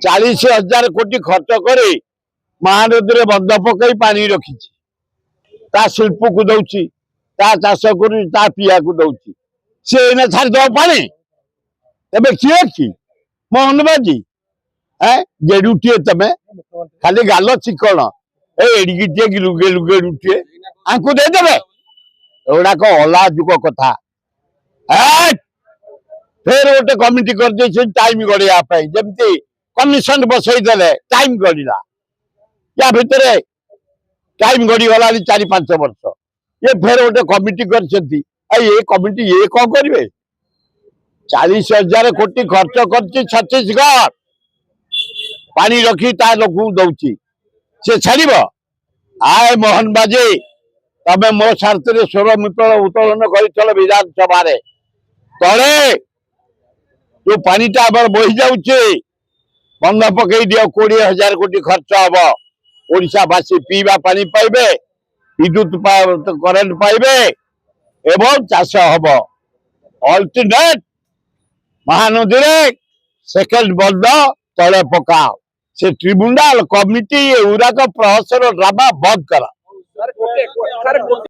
40,000 कोटी खर्च कर महानदी में बंध पकई पानी रखी शिल्प को दौची चाष कर पीया को दौची सी छाड़द पानी एवं किए कि मोहनबाजी जेडुटे तमें खाली गाल चिकण एड़िकीटे लुगे लुगेडुटे आंकु देदेवे एगुड़ाक अलाजुक कथा फिर गोटे कमिटी कर टाइम गड़ाई जमती कमिशन बसईदे टाइम गड़ा या भितर टाइम गड़ीगला 4-5 वर्ष ये फिर गोटे कमिटी कमिटी ये कौन करेंगे 40,000 कोटी खर्च कर छत्तीसगढ़ पानी रखी लोक दौची सी छाड़ आए मोहनबाजी तमें मो स्वार्थ स्वर उत्तोलन कर विधानसभा तले जो पानीटा बही जाऊे बंध पकई दियो 20,000 कोटी खर्च हम ओडावासी पीवा पानी पाइबे विद्युत करेन्ट पाइबे एवं चाष हम अल्टरनेट महानदी में सेकेंड बंध तले पकाओ से ट्रिब्यूनल कमिटी गुराक प्रहसन ड्रामा बंद करा।